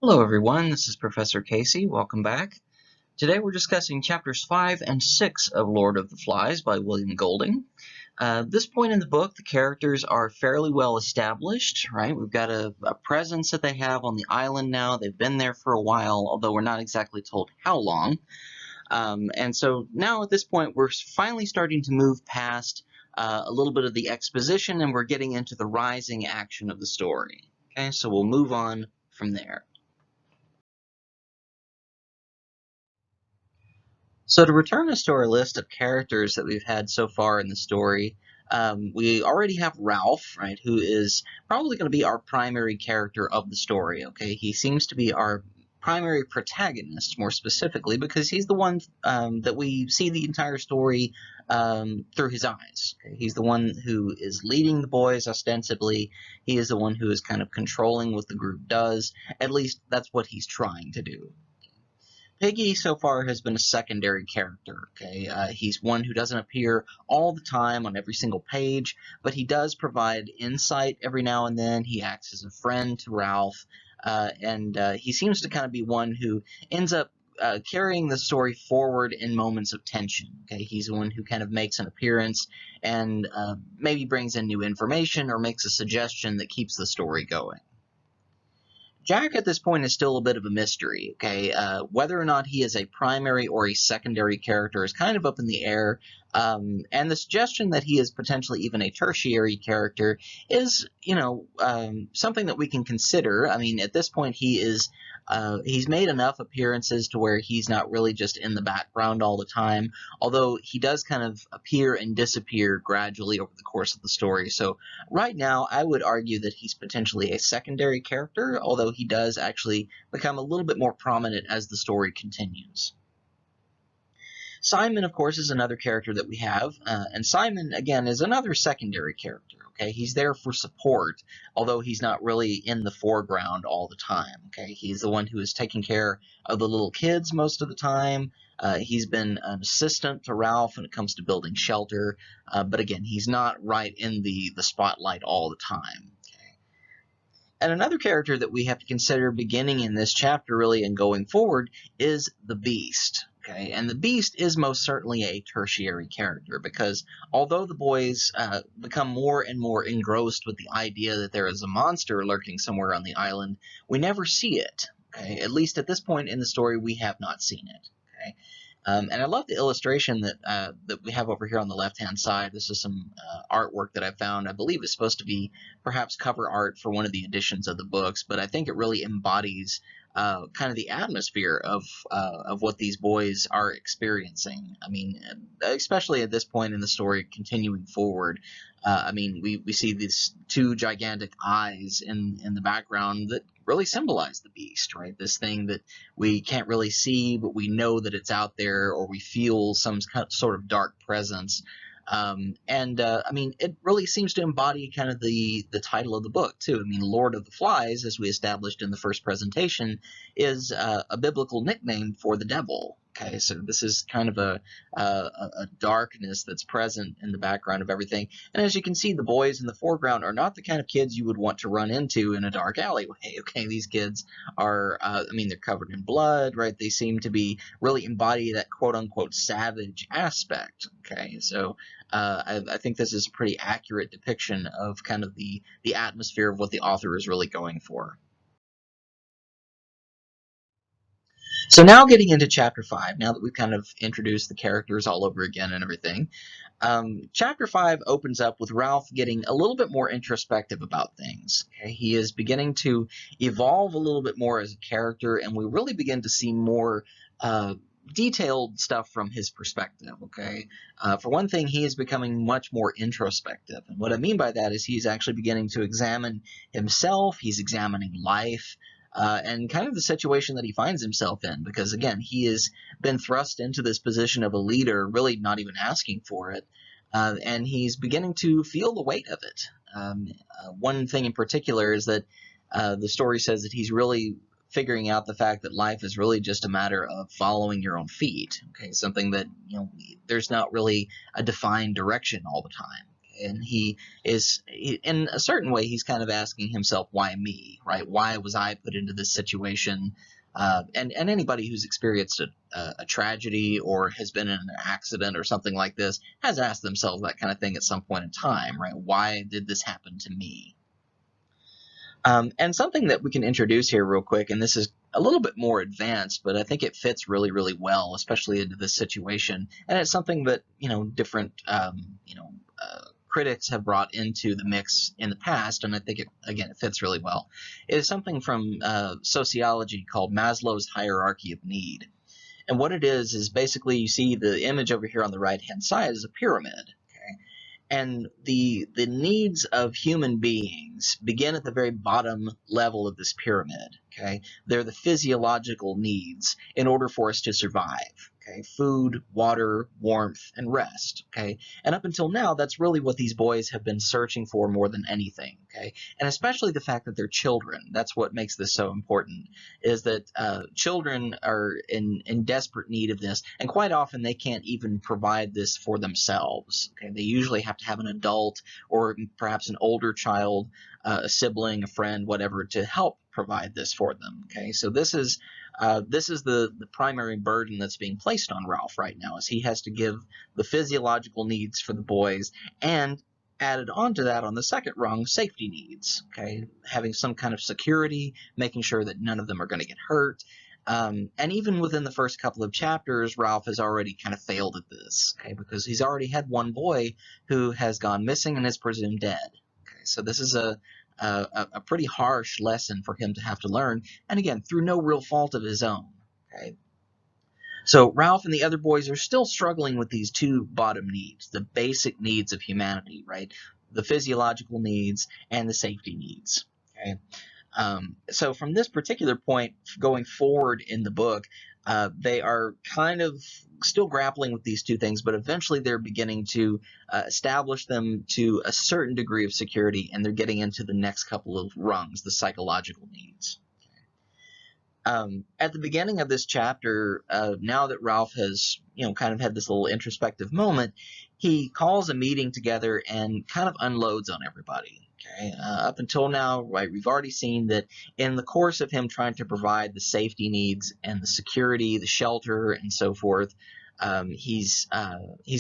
Hello everyone, this is Professor Casey. Welcome back. Today we're discussing chapters 5 and 6 of Lord of the Flies by William Golding. At this point in the book, the characters are fairly well established, right? We've got a presence that they have on the island now. They've been there for a while, although we're not exactly told how long. And so now at this point, we're finally starting to move past a little bit of the exposition, and we're getting into the rising action of the story. Okay, so we'll move on from there. So to return us to our list of characters that we've had so far in the story, we already have Ralph, right, who is probably going to be our primary character of the story, okay? He seems to be our primary protagonist, more specifically, because he's the one that we see the entire story through his eyes. Okay? He's the one who is leading the boys, ostensibly. He is the one who is kind of controlling what the group does. At least that's what he's trying to do. Piggy so far has been a secondary character, okay? He's one who doesn't appear all the time on every single page, but he does provide insight every now and then. He acts as a friend to Ralph, and he seems to kind of be one who ends up carrying the story forward in moments of tension. Okay, he's the one who kind of makes an appearance and maybe brings in new information or makes a suggestion that keeps the story going. Jack at this point is still a bit of a mystery, okay? Whether or not he is a primary or a secondary character is kind of up in the air, and the suggestion that he is potentially even a tertiary character is, something that we can consider. I mean, at this point, he's made enough appearances to where he's not really just in the background all the time, although he does kind of appear and disappear gradually over the course of the story. So right now, I would argue that he's potentially a secondary character, although he does actually become a little bit more prominent as the story continues. Simon, of course, is another character that we have, and Simon, again, is another secondary character. Okay, he's there for support, although he's not really in the foreground all the time. Okay, he's the one who is taking care of the little kids most of the time. He's been an assistant to Ralph when it comes to building shelter, but again, he's not right in the spotlight all the time. And another character that we have to consider beginning in this chapter, really, and going forward, is the Beast. Okay, and the Beast is most certainly a tertiary character because although the boys become more and more engrossed with the idea that there is a monster lurking somewhere on the island, we never see it. Okay, at least at this point in the story, we have not seen it. Okay. And I love the illustration that we have over here on the left-hand side. This is some artwork that I found. I believe it's supposed to be perhaps cover art for one of the editions of the books, but I think it really embodies kind of the atmosphere of what these boys are experiencing. I mean, especially at this point in the story, continuing forward. I mean, we see these two gigantic eyes in the background that really symbolize the Beast, right? This thing that we can't really see, but we know that it's out there, or we feel some sort of dark presence. I mean, it really seems to embody kind of the title of the book, too. I mean, Lord of the Flies, as we established in the first presentation, is a biblical nickname for the devil. Okay, so this is kind of a darkness that's present in the background of everything. And as you can see, the boys in the foreground are not the kind of kids you would want to run into in a dark alleyway. Okay, these kids are, I mean, they're covered in blood, right? They seem to be really embody that quote-unquote savage aspect. Okay, so I think this is a pretty accurate depiction of kind of the atmosphere of what the author is really going for. So now getting into chapter 5, now that we've kind of introduced the characters all over again and everything, chapter 5 opens up with Ralph getting a little bit more introspective about things. Okay? He is beginning to evolve a little bit more as a character, and we really begin to see more detailed stuff from his perspective. Okay, for one thing, he is becoming much more introspective, and what I mean by that is he's actually beginning to examine himself. He's examining life. And kind of the situation that he finds himself in, because again, he has been thrust into this position of a leader, really not even asking for it, and he's beginning to feel the weight of it. One thing in particular is that the story says that he's really figuring out the fact that life is really just a matter of following your own feet. Okay, something that there's not really a defined direction all the time. And in a certain way, he's kind of asking himself, why me, right? Why was I put into this situation? And anybody who's experienced a tragedy or has been in an accident or something like this has asked themselves that kind of thing at some point in time, right? Why did this happen to me? And something that we can introduce here real quick, and this is a little bit more advanced, but I think it fits really, really well, especially into this situation. And it's something that, different, critics have brought into the mix in the past, and I think it fits really well. It is something from sociology called Maslow's hierarchy of need. And what it is basically, you see the image over here on the right-hand side is a pyramid. Okay? And the needs of human beings begin at the very bottom level of this pyramid. Okay? They're the physiological needs in order for us to survive. Okay? Food, water, warmth, and rest. Okay? And up until now, that's really what these boys have been searching for more than anything. Okay? And especially the fact that they're children. That's what makes this so important, is that children are in desperate need of this, and quite often they can't even provide this for themselves. Okay? They usually have to have an adult or perhaps an older child, a sibling, a friend, whatever, to help provide this for them. Okay, so this is the primary burden that's being placed on Ralph right now, is he has to give the physiological needs for the boys, and added onto that on the second rung, safety needs. Okay, having some kind of security, making sure that none of them are going to get hurt. And even within the first couple of chapters, Ralph has already kind of failed at this, okay, because he's already had one boy who has gone missing and is presumed dead. Okay, so this is a pretty harsh lesson for him to have to learn, and again, through no real fault of his own. Okay, so Ralph and the other boys are still struggling with these two bottom needs, the basic needs of humanity, right? The physiological needs and the safety needs. Okay. So from this particular point going forward in the book, they are kind of still grappling with these two things, but eventually they're beginning to establish them to a certain degree of security, and they're getting into the next couple of rungs, the psychological needs. At the beginning of this chapter, now that Ralph has, kind of had this little introspective moment, he calls a meeting together and kind of unloads on everybody. Okay, up until now, right, we've already seen that in the course of him trying to provide the safety needs and the security, the shelter, and so forth, he's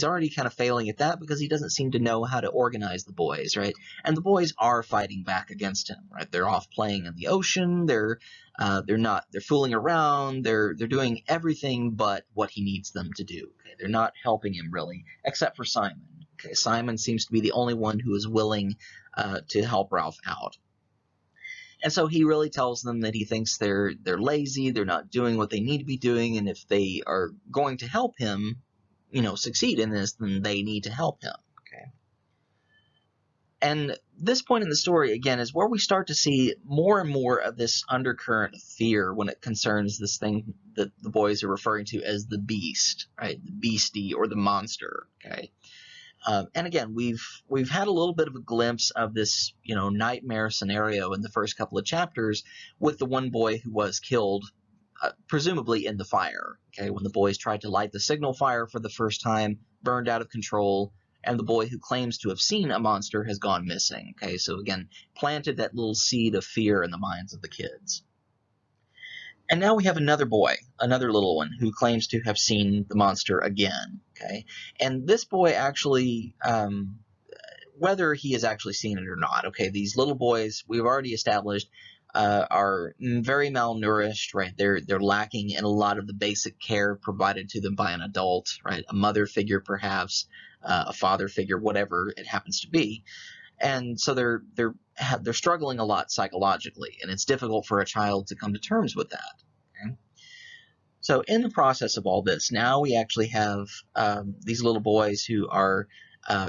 already kind of failing at that because he doesn't seem to know how to organize the boys, right? And the boys are fighting back against him, right? They're off playing in the ocean. They're fooling around. They're doing everything but what he needs them to do. Okay? They're not helping him really, except for Simon. Okay, Simon seems to be the only one who is willing to help Ralph out. And so he really tells them that he thinks they're lazy, they're not doing what they need to be doing, and if they are going to help him, succeed in this, then they need to help him. Okay. And this point in the story, again, is where we start to see more and more of this undercurrent of fear when it concerns this thing that the boys are referring to as the beast, right? The beastie or the monster. Okay. And again, we've had a little bit of a glimpse of this, nightmare scenario in the first couple of chapters with the one boy who was killed, presumably in the fire. Okay, when the boys tried to light the signal fire for the first time, burned out of control, and the boy who claims to have seen a monster has gone missing. Okay, so again, planted that little seed of fear in the minds of the kids. And now we have another boy, another little one, who claims to have seen the monster again. Okay, and this boy actually, whether he has actually seen it or not, okay, these little boys we've already established are very malnourished, right? They're lacking in a lot of the basic care provided to them by an adult, right? A mother figure, perhaps, a father figure, whatever it happens to be. And so they're struggling a lot psychologically, and it's difficult for a child to come to terms with that. Okay? So in the process of all this, now we actually have these little boys who are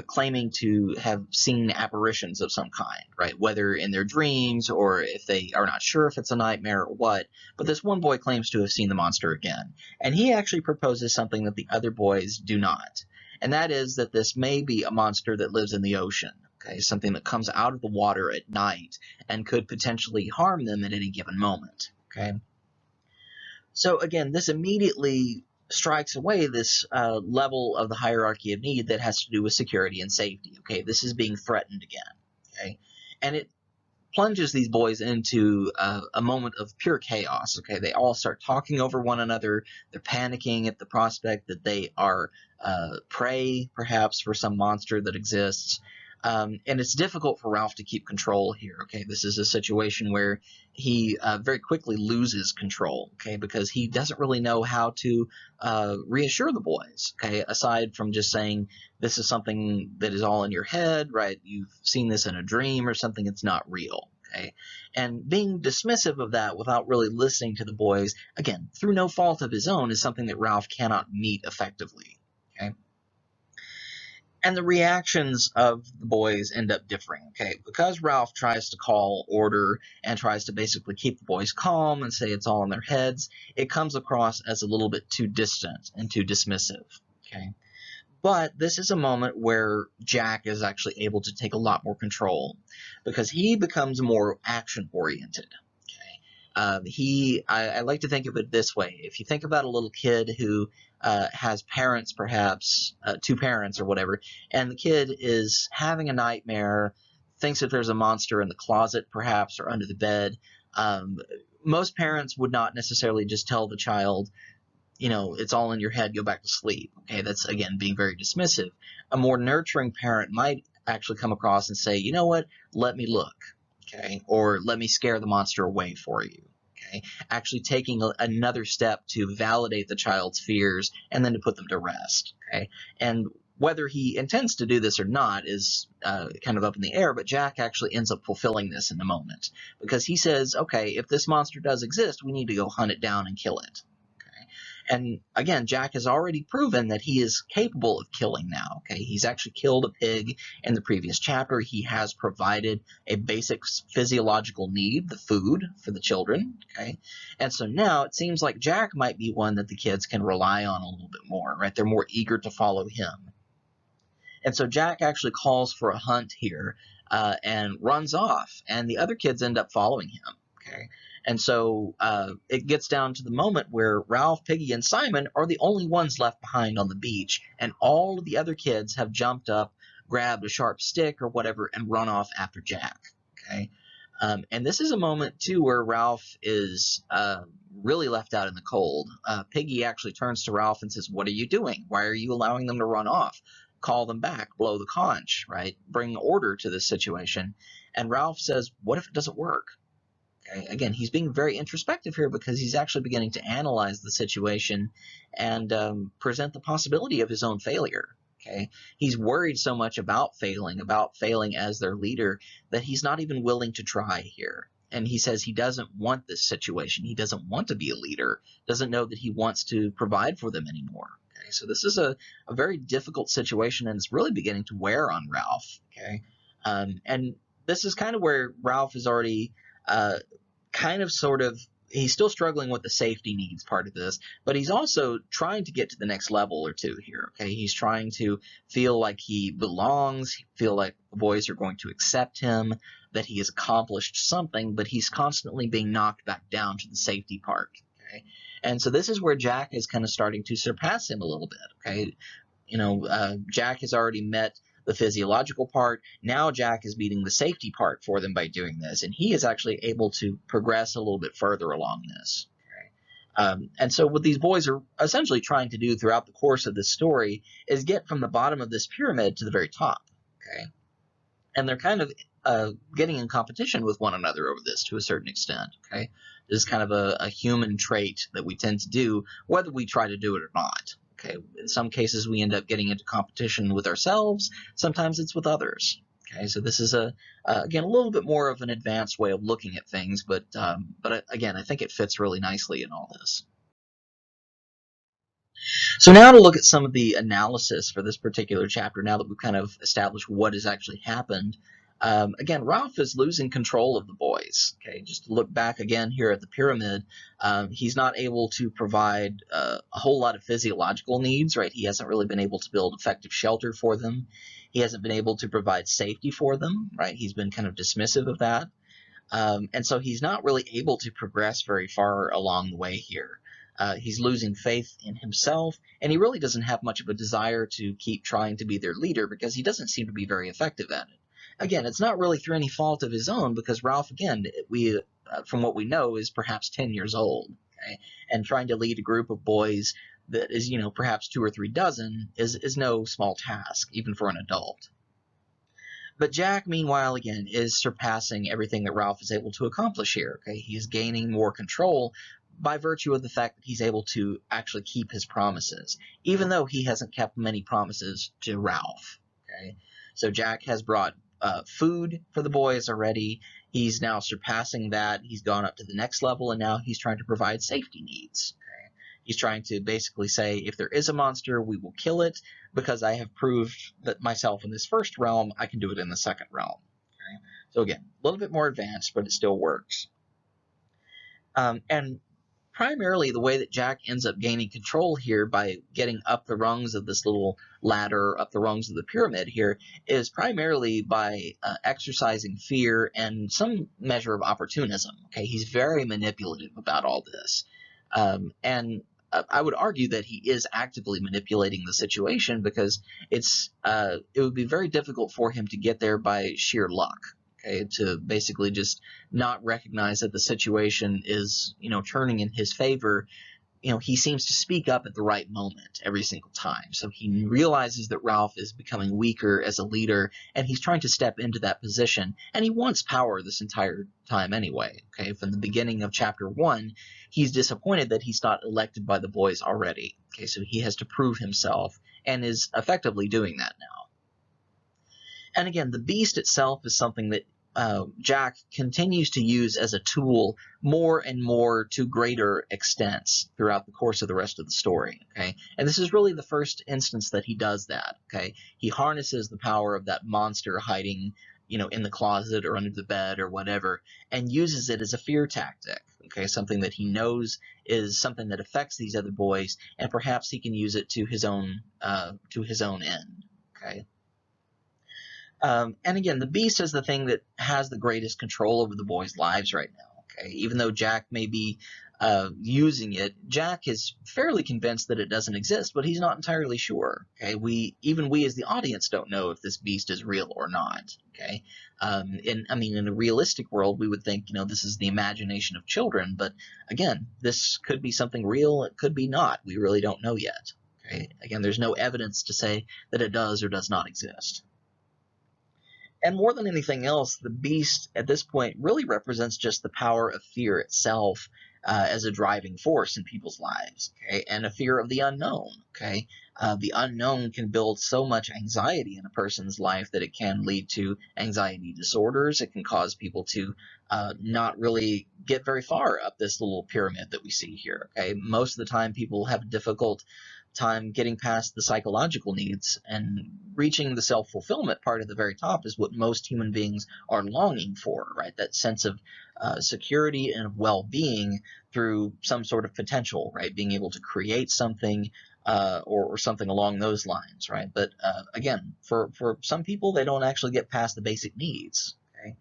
claiming to have seen apparitions of some kind, right? Whether in their dreams or if they are not sure if it's a nightmare or what. But this one boy claims to have seen the monster again, and he actually proposes something that the other boys do not, and that is that this may be a monster that lives in the ocean. Okay, something that comes out of the water at night and could potentially harm them at any given moment. Okay, so again, this immediately strikes away this level of the hierarchy of need that has to do with security and safety. Okay, this is being threatened again. Okay, and it plunges these boys into a moment of pure chaos. Okay, they all start talking over one another. They're panicking at the prospect that they are prey, perhaps, for some monster that exists. And it's difficult for Ralph to keep control here. Okay, this is a situation where he very quickly loses control. Okay, because he doesn't really know how to reassure the boys. Okay, aside from just saying this is something that is all in your head, right? You've seen this in a dream or something. It's not real. Okay, and being dismissive of that without really listening to the boys, again, through no fault of his own, is something that Ralph cannot meet effectively. Okay. And the reactions of the boys end up differing, okay? Because Ralph tries to call order and tries to basically keep the boys calm and say it's all in their heads, it comes across as a little bit too distant and too dismissive, okay? But this is a moment where Jack is actually able to take a lot more control because he becomes more action-oriented. I like to think of it this way. If you think about a little kid who has parents, perhaps two parents or whatever, and the kid is having a nightmare, thinks that there's a monster in the closet, perhaps, or under the bed, most parents would not necessarily just tell the child, you know, it's all in your head, go back to sleep. Okay, that's, again, being very dismissive. A more nurturing parent might actually come across and say, you know what, let me look. Okay, or let me scare the monster away for you. Okay, actually taking another step to validate the child's fears and then to put them to rest. Okay, and whether he intends to do this or not is kind of up in the air, but Jack actually ends up fulfilling this in the moment because he says, okay, if this monster does exist, we need to go hunt it down and kill it. And again, Jack has already proven that he is capable of killing now. Okay, he's actually killed a pig in the previous chapter. He has provided a basic physiological need, the food for the children. Okay, and so now it seems like Jack might be one that the kids can rely on a little bit more. Right, they're more eager to follow him. And so Jack actually calls for a hunt here and runs off, and the other kids end up following him. Okay. And so it gets down to the moment where Ralph, Piggy, and Simon are the only ones left behind on the beach, and all of the other kids have jumped up, grabbed a sharp stick or whatever, and run off after Jack. Okay, and this is a moment, too, where Ralph is really left out in the cold. Piggy actually turns to Ralph and says, what are you doing? Why are you allowing them to run off? Call them back, blow the conch, right? Bring order to this situation. And Ralph says, what if it doesn't work? Okay, again, he's being very introspective here because he's actually beginning to analyze the situation and present the possibility of his own failure. Okay, he's worried so much about failing as their leader, that he's not even willing to try here. And he says he doesn't want this situation. He doesn't want to be a leader, doesn't know that he wants to provide for them anymore. Okay, so this is a very difficult situation, and it's really beginning to wear on Ralph. Okay, and this is kind of where Ralph is already he's still struggling with the safety needs part of this, but he's also trying to get to the next level or two here. Okay, he's trying to feel like he belongs, feel like the boys are going to accept him, that he has accomplished something, but he's constantly being knocked back down to the safety part. Okay, and so this is where Jack is kind of starting to surpass him a little bit. Okay, Jack has already met the physiological part. Now Jack is beating the safety part for them by doing this, and he is actually able to progress a little bit further along this. Okay? And so what these boys are essentially trying to do throughout the course of this story is get from the bottom of this pyramid to the very top. Okay, and they're kind of getting in competition with one another over this to a certain extent. Okay, this is kind of a human trait that we tend to do, whether we try to do it or not. Okay, in some cases we end up getting into competition with ourselves. Sometimes it's with others. Okay, so this is again a little bit more of an advanced way of looking at things, but again, I think it fits really nicely in all this. So now to look at some of the analysis for this particular chapter, now that we've kind of established what has actually happened. Again, Ralph is losing control of the boys. Okay, just to look back again here at the pyramid, he's not able to provide a whole lot of physiological needs, right? He hasn't really been able to build effective shelter for them. He hasn't been able to provide safety for them, right? He's been kind of dismissive of that. And so he's not really able to progress very far along the way here. He's losing faith in himself, and he really doesn't have much of a desire to keep trying to be their leader because he doesn't seem to be very effective at it. Again, it's not really through any fault of his own, because Ralph, again, from what we know, is perhaps 10 years old, okay? And trying to lead a group of boys that is, perhaps 2 or 3 dozen is no small task, even for an adult. But Jack, meanwhile, again, is surpassing everything that Ralph is able to accomplish here, okay? He's gaining more control by virtue of the fact that he's able to actually keep his promises, even though he hasn't kept many promises to Ralph, okay? So Jack has brought food for the boys already. He's now surpassing that. He's gone up to the next level, and now he's trying to provide safety needs. Okay? He's trying to basically say, if there is a monster, we will kill it, because I have proved that myself in this first realm, I can do it in the second realm. Okay? So again, a little bit more advanced, but it still works. And primarily the way that Jack ends up gaining control here by getting up the rungs of this little ladder, up the rungs of the pyramid here, is primarily by exercising fear and some measure of opportunism. Okay, he's very manipulative about all this. And I would argue that he is actively manipulating the situation, because it would be very difficult for him to get there by sheer luck. Okay, to basically just not recognize that the situation is, turning in his favor. He seems to speak up at the right moment every single time. So he realizes that Ralph is becoming weaker as a leader, and he's trying to step into that position. And he wants power this entire time anyway. Okay, from the beginning of chapter 1, he's disappointed that he's not elected by the boys already. Okay, so he has to prove himself, and is effectively doing that now. And again, the beast itself is something that Jack continues to use as a tool more and more to greater extents throughout the course of the rest of the story. Okay, and this is really the first instance that he does that. Okay, he harnesses the power of that monster hiding, in the closet or under the bed or whatever, and uses it as a fear tactic. Okay, something that he knows is something that affects these other boys, and perhaps he can use it to his own end. Okay. And again, the beast is the thing that has the greatest control over the boys' lives right now. Okay, even though Jack may be using it, Jack is fairly convinced that it doesn't exist, but he's not entirely sure. Okay, we as the audience don't know if this beast is real or not. Okay, in a realistic world, we would think, this is the imagination of children, but again, this could be something real. It could be not. We really don't know yet. Okay, again, there's no evidence to say that it does or does not exist. And more than anything else, the beast at this point really represents just the power of fear itself as a driving force in people's lives, okay? And a fear of the unknown, okay? The unknown can build so much anxiety in a person's life that it can lead to anxiety disorders. It can cause people to not really get very far up this little pyramid that we see here, okay? Most of the time, people have a difficult time getting past the psychological needs, and reaching the self-fulfillment part at the very top is what most human beings are longing for, right? That sense of security and well-being through some sort of potential, right? Being able to create something or something along those lines, right? But again, for some people, they don't actually get past the basic needs, okay?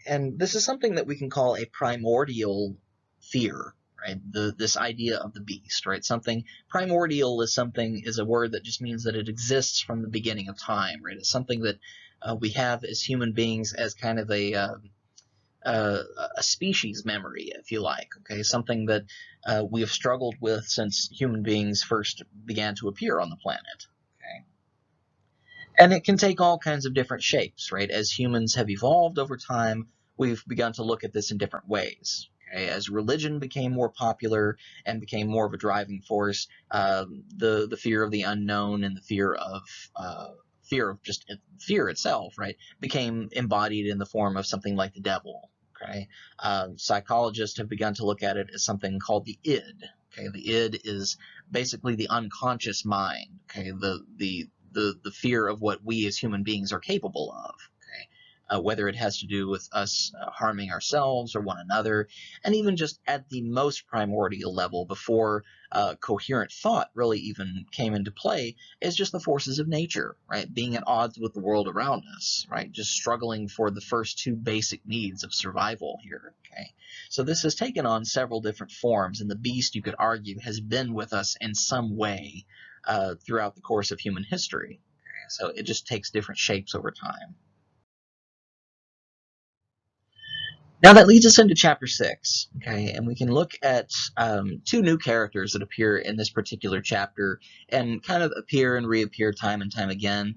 And this is something that we can call a primordial fear, right? This idea of the beast, right? Something primordial is a word that just means that it exists from the beginning of time, right? It's something that we have as human beings as kind of a species memory, if you like, okay? Something that we have struggled with since human beings first began to appear on the planet, okay? And it can take all kinds of different shapes, right? As humans have evolved over time, we've begun to look at this in different ways. Okay, as religion became more popular and became more of a driving force, the fear of the unknown and the fear of just fear itself, right, became embodied in the form of something like the devil. Okay, psychologists have begun to look at it as something called the id. Okay, the id is basically the unconscious mind. Okay, the fear of what we as human beings are capable of. whether it has to do with us harming ourselves or one another, and even just at the most primordial level, before coherent thought really even came into play, is just the forces of nature, right? Being at odds with the world around us, right? Just struggling for the first two basic needs of survival here, okay? So this has taken on several different forms, and the beast, you could argue, has been with us in some way throughout the course of human history. Okay? So it just takes different shapes over time. Now that leads us into chapter 6, okay, and we can look at two new characters that appear in this particular chapter and kind of appear and reappear time and time again.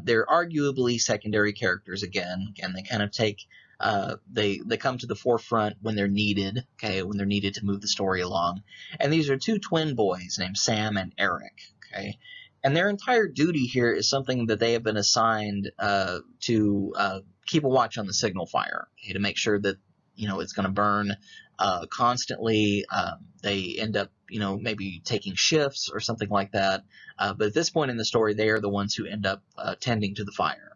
They're arguably secondary characters again. Again, they kind of take they come to the forefront when they're needed, okay, when they're needed to move the story along. And these are two twin boys named Sam and Eric, okay. And their entire duty here is something that they have been assigned to keep a watch on the signal fire, okay, to make sure that it's going to burn constantly. They end up maybe taking shifts or something like that. But at this point in the story, they are the ones who end up tending to the fire.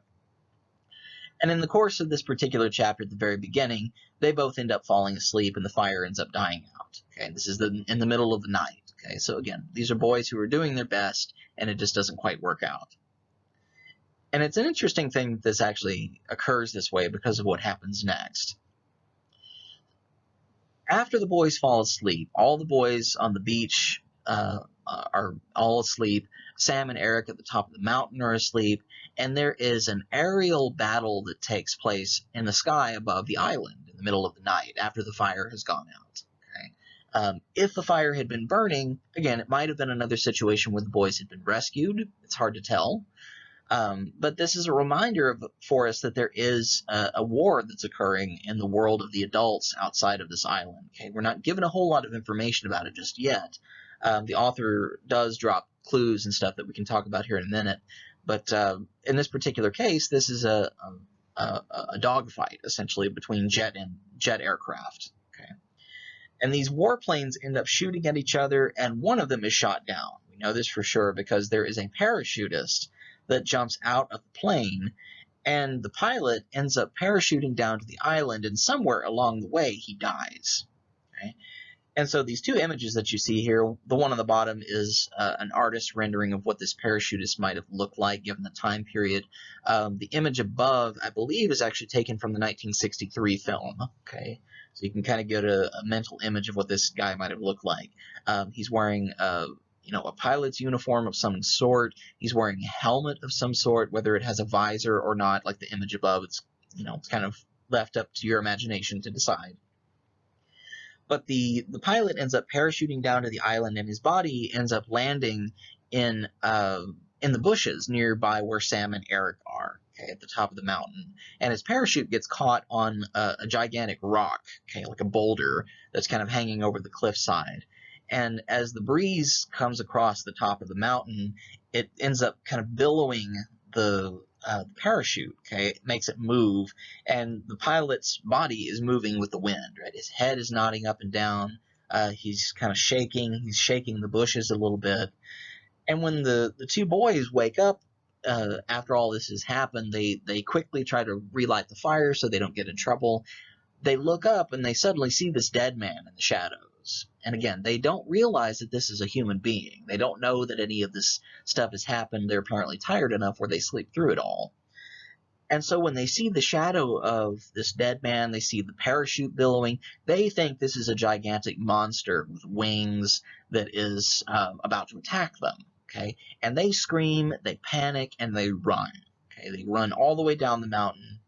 And in the course of this particular chapter, at the very beginning, they both end up falling asleep and the fire ends up dying out. Okay, this is in the middle of the night. Okay, so again, these are boys who are doing their best and it just doesn't quite work out. And it's an interesting thing that this actually occurs this way because of what happens next. After the boys fall asleep, all the boys on the beach are all asleep. Sam and Eric at the top of the mountain are asleep, and there is an aerial battle that takes place in the sky above the island in the middle of the night after the fire has gone out. Okay? If the fire had been burning, again, it might have been another situation where the boys had been rescued. It's hard to tell. But this is a reminder for us that there is a war that's occurring in the world of the adults outside of this island. Okay, we're not given a whole lot of information about it just yet. The author does drop clues and stuff that we can talk about here in a minute. But in this particular case, this is a dogfight, essentially, between jet aircraft. Okay, and these warplanes end up shooting at each other, and one of them is shot down. We know this for sure because there is a parachutist that jumps out of the plane, and the pilot ends up parachuting down to the island, and somewhere along the way he dies. Okay? And so these two images that you see here, the one on the bottom is an artist's rendering of what this parachutist might have looked like given the time period. The image above, I believe, is actually taken from the 1963 film. Okay, so you can kind of get a mental image of what this guy might have looked like. He's wearing a pilot's uniform of some sort. He's wearing a helmet of some sort, whether it has a visor or not, like the image above. It's kind of left up to your imagination to decide. But the pilot ends up parachuting down to the island, and his body ends up landing in the bushes nearby where Sam and Eric are, okay, at the top of the mountain. And his parachute gets caught on a gigantic rock, okay, like a boulder that's kind of hanging over the cliffside. And as the breeze comes across the top of the mountain, it ends up kind of billowing the parachute, okay? It makes it move, and the pilot's body is moving with the wind, right? His head is nodding up and down. He's kind of shaking. He's shaking the bushes a little bit. And when the two boys wake up after all this has happened, they quickly try to relight the fire so they don't get in trouble. They look up and they suddenly see this dead man in the shadows. And again, they don't realize that this is a human being. They don't know that any of this stuff has happened. They're apparently tired enough where they sleep through it all. And so when they see the shadow of this dead man, they see the parachute billowing, they think this is a gigantic monster with wings that is about to attack them. Okay? And they scream, they panic, and they run. Okay? They run all the way down the mountain.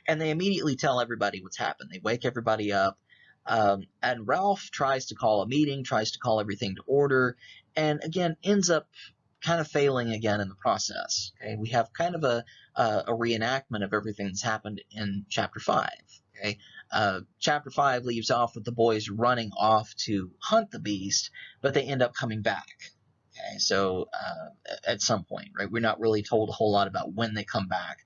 And they immediately tell everybody what's happened. They wake everybody up. And Ralph tries to call a meeting, tries to call everything to order, and again ends up kind of failing again in the process. Okay, we have kind of a reenactment of everything that's happened in Chapter 5. Okay, Chapter 5 leaves off with the boys running off to hunt the beast, but they end up coming back. Okay, so at some point, right? We're not really told a whole lot about when they come back.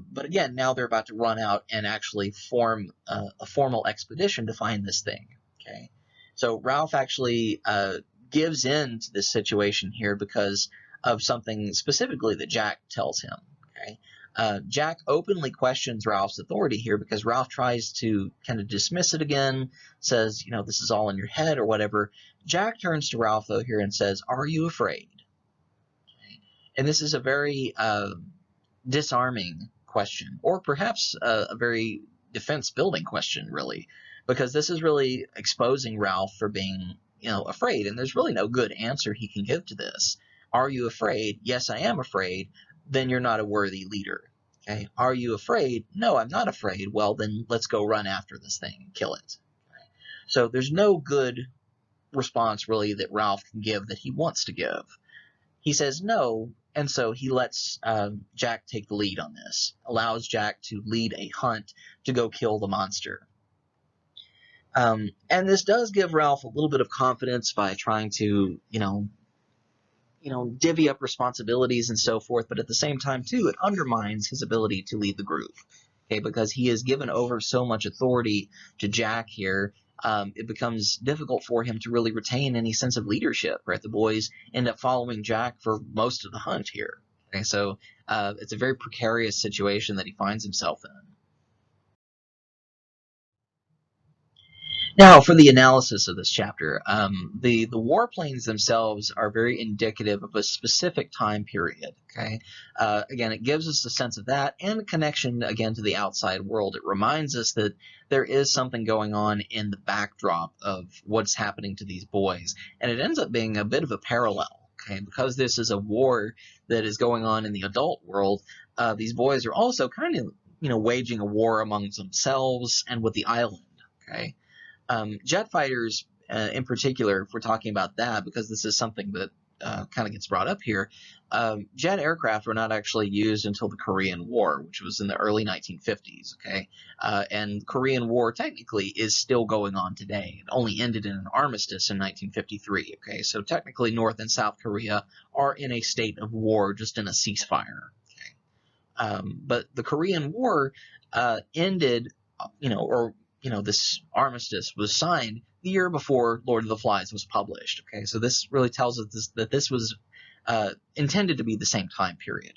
But again, now they're about to run out and actually form a formal expedition to find this thing. Okay, so Ralph actually gives in to this situation here because of something specifically that Jack tells him. Okay, Jack openly questions Ralph's authority here because Ralph tries to kind of dismiss it again, says, this is all in your head or whatever. Jack turns to Ralph, though, here and says, "Are you afraid?" And this is a very disarming question, or perhaps a very defense-building question, really, because this is really exposing Ralph for being, afraid, and there's really no good answer he can give to this. Are you afraid? Yes, I am afraid. Then you're not a worthy leader. Okay. Are you afraid? No, I'm not afraid. Well, then let's go run after this thing and kill it. Okay. So there's no good response, really, that Ralph can give that he wants to give. He says no, and so he lets Jack take the lead on this, allows Jack to lead a hunt to go kill the monster. And this does give Ralph a little bit of confidence by trying to, divvy up responsibilities and so forth, but at the same time, too, it undermines his ability to lead the group, okay, because he has given over so much authority to Jack here. It becomes difficult for him to really retain any sense of leadership, right? The boys end up following Jack for most of the hunt here. Okay, so it's a very precarious situation that he finds himself in. Now, for the analysis of this chapter, the warplanes themselves are very indicative of a specific time period. Okay, again, it gives us a sense of that and a connection again to the outside world. It reminds us that there is something going on in the backdrop of what's happening to these boys, and it ends up being a bit of a parallel. Okay, because this is a war that is going on in the adult world, these boys are also kind of waging a war amongst themselves and with the island. Okay. Jet fighters, in particular, if we're talking about that, because this is something that kind of gets brought up here, jet aircraft were not actually used until the Korean War, which was in the early 1950s. Okay, and the Korean War technically is still going on today. It only ended in an armistice in 1953. Okay, so technically North and South Korea are in a state of war, just in a ceasefire. Okay, but the Korean War ended, this armistice was signed the year before Lord of the Flies was published. Okay, so this really tells us that this was intended to be the same time period.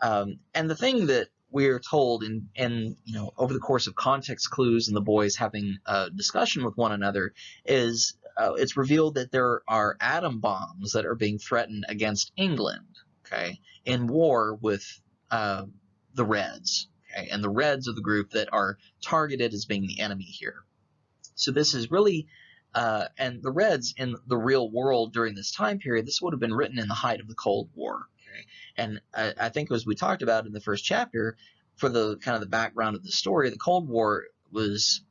Okay, and the thing that we're told in over the course of context clues and the boys having a discussion with one another is it's revealed that there are atom bombs that are being threatened against England. Okay, in war with the Reds. Okay, and the Reds are the group that are targeted as being the enemy here. So this is really, and the Reds in the real world during this time period, this would have been written in the height of the Cold War. Okay, and I think as we talked about in the first chapter, for the kind of the background of the story, the Cold War was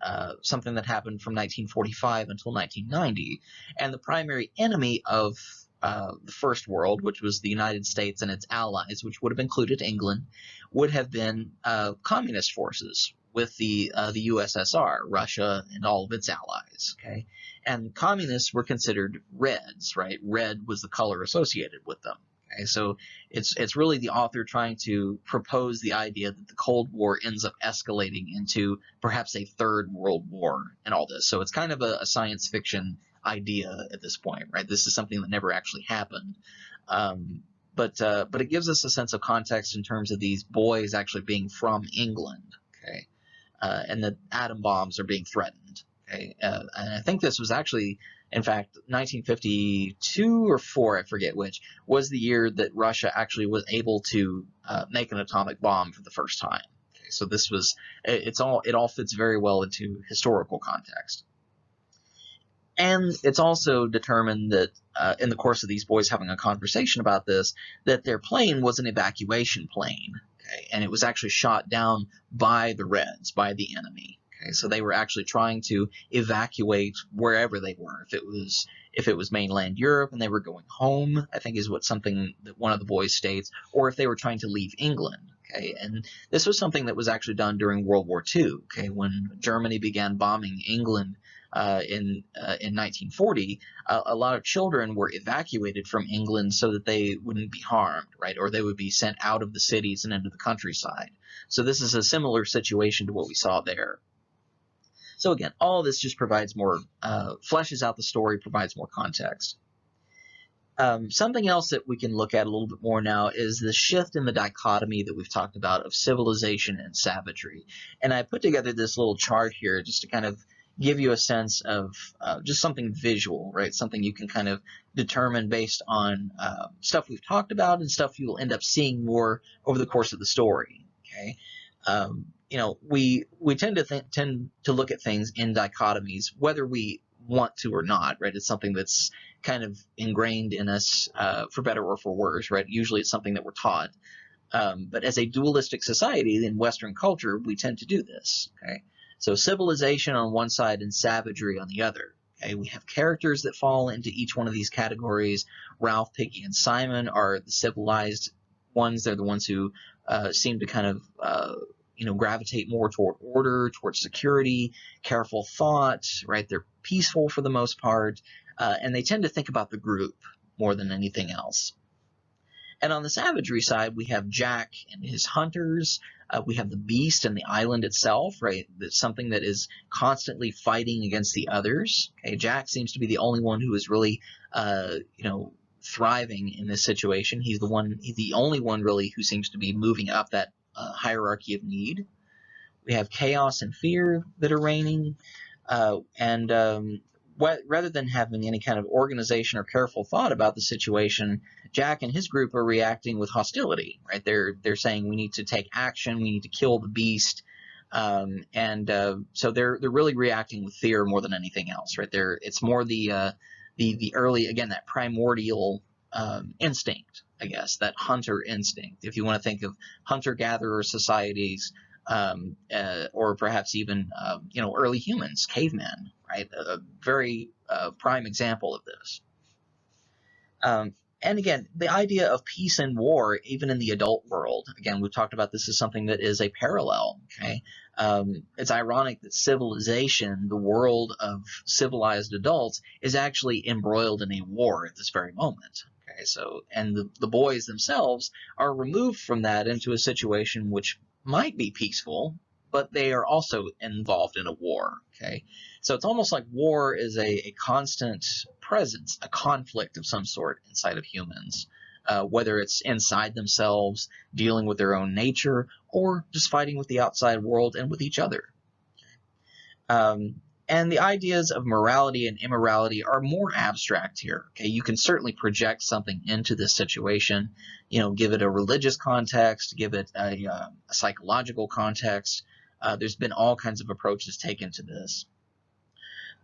something that happened from 1945 until 1990, and the primary enemy of the First World, which was the United States and its allies, which would have included England, would have been communist forces with the USSR, Russia, and all of its allies. Okay, and communists were considered Reds, right? Red was the color associated with them. Okay, so it's really the author trying to propose the idea that the Cold War ends up escalating into perhaps a third world war and all this. So it's kind of a science fiction idea at this point, right? This is something that never actually happened. But it gives us a sense of context in terms of these boys actually being from England, okay, and that atom bombs are being threatened, okay. And I think this was actually, in fact, 1952 or 4, I forget which, was the year that Russia actually was able to make an atomic bomb for the first time. Okay, so this was, it all fits very well into historical context. And it's also determined that in the course of these boys having a conversation about this, that their plane was an evacuation plane, okay, and it was actually shot down by the Reds, by the enemy. Okay, so they were actually trying to evacuate wherever they were. If it was mainland Europe and they were going home, I think is what something that one of the boys states, or if they were trying to leave England. Okay, and this was something that was actually done during World War II. Okay, when Germany began bombing England in 1940, a lot of children were evacuated from England so that they wouldn't be harmed, right? Or they would be sent out of the cities and into the countryside. So this is a similar situation to what we saw there. So again, all of this just provides more, fleshes out the story, provides more context. Something else that we can look at a little bit more now is the shift in the dichotomy that we've talked about of civilization and savagery. And I put together this little chart here just to kind of give you a sense of just something visual, right? Something you can kind of determine based on stuff we've talked about and stuff you will end up seeing more over the course of the story. Okay, we tend to look at things in dichotomies, whether we want to or not, right? It's something that's kind of ingrained in us, for better or for worse, right? Usually it's something that we're taught. But as a dualistic society in Western culture, we tend to do this, okay? So civilization on one side and savagery on the other. Okay, we have characters that fall into each one of these categories. Ralph, Piggy, and Simon are the civilized ones. They're the ones who seem to kind of gravitate more toward order, toward security, careful thought, right? They're peaceful for the most part, and they tend to think about the group more than anything else. And on the savagery side, we have Jack and his hunters. We have the beast and the island itself, right? That's something that is constantly fighting against the others. Okay, Jack seems to be the only one who is really, thriving in this situation. He's the only one really who seems to be moving up that hierarchy of need. We have chaos and fear that are reigning, rather than having any kind of organization or careful thought about the situation, Jack and his group are reacting with hostility, right? They're saying we need to take action, we need to kill the beast, so they're really reacting with fear more than anything else, right? It's more the early, again, that primordial instinct, I guess, that hunter instinct. If you want to think of hunter-gatherer societies, or perhaps even early humans, cavemen, right? A very prime example of this. And again, the idea of peace and war, even in the adult world, again, we've talked about this as something that is a parallel, okay? It's ironic that civilization, the world of civilized adults, is actually embroiled in a war at this very moment. Okay, so, and the boys themselves are removed from that into a situation which might be peaceful, but they are also involved in a war, okay? So it's almost like war is a constant presence, a conflict of some sort inside of humans, whether it's inside themselves, dealing with their own nature, or just fighting with the outside world and with each other. And the ideas of morality and immorality are more abstract here. Okay, you can certainly project something into this situation, give it a religious context, give it a psychological context. There's been all kinds of approaches taken to this.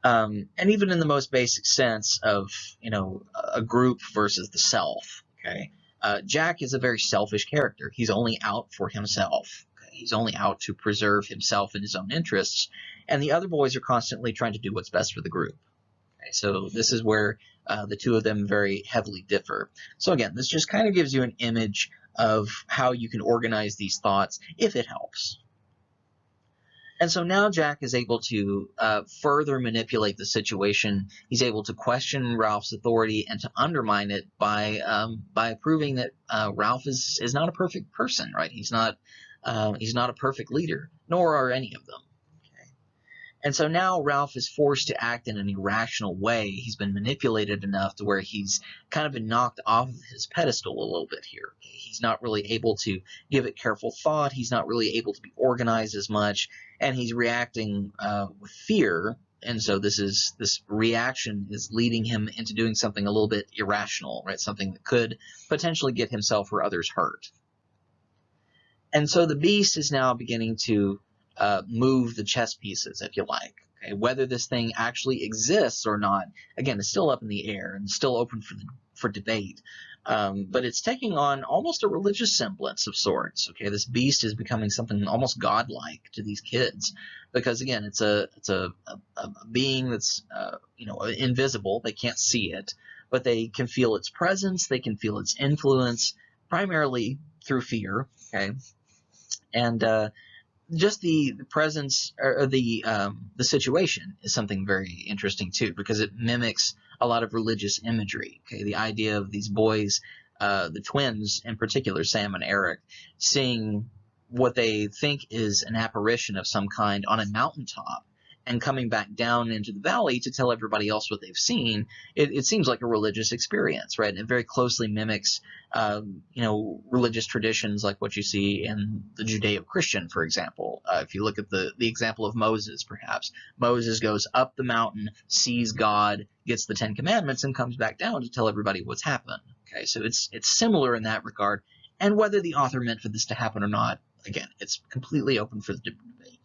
And even in the most basic sense of, a group versus the self, okay? Jack is a very selfish character. He's only out for himself. Okay? He's only out to preserve himself and his own interests. And the other boys are constantly trying to do what's best for the group. Okay? So this is where the two of them very heavily differ. So again, this just kind of gives you an image of how you can organize these thoughts if it helps. And so now Jack is able to further manipulate the situation. He's able to question Ralph's authority and to undermine it by proving that Ralph is not a perfect person, right? He's not a perfect leader, nor are any of them. Okay? And so now Ralph is forced to act in an irrational way. He's been manipulated enough to where he's kind of been knocked off of his pedestal a little bit here. Okay? He's not really able to give it careful thought. He's not really able to be organized as much. And he's reacting with fear, and so this reaction is leading him into doing something a little bit irrational, right? Something that could potentially get himself or others hurt. And so the beast is now beginning to move the chess pieces, if you like. Okay? Whether this thing actually exists or not, again, is still up in the air and still open for debate. But it's taking on almost a religious semblance of sorts. Okay, this beast is becoming something almost godlike to these kids, because again, it's a being that's invisible. They can't see it, but they can feel its presence. They can feel its influence, primarily through fear. Okay, and just the presence or the situation is something very interesting too, because it mimics a lot of religious imagery. Okay, the idea of these boys, the twins in particular, Sam and Eric, seeing what they think is an apparition of some kind on a mountaintop, and coming back down into the valley to tell everybody else what they've seen, it seems like a religious experience, right? And it very closely mimics, religious traditions like what you see in the Judeo-Christian, for example. If you look at the example of Moses, perhaps. Moses goes up the mountain, sees God, gets the Ten Commandments, and comes back down to tell everybody what's happened. Okay, so it's similar in that regard. And whether the author meant for this to happen or not, again, it's completely open for the debate.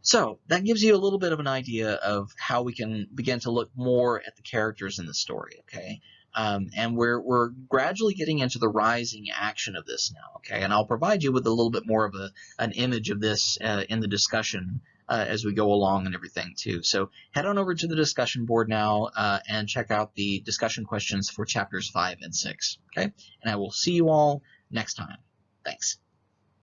So that gives you a little bit of an idea of how we can begin to look more at the characters in the story, okay? And we're gradually getting into the rising action of this now, okay? And I'll provide you with a little bit more of an image of this in the discussion as we go along and everything too. So head on over to the discussion board now and check out the discussion questions for chapters 5 and 6, okay? And I will see you all next time. Thanks.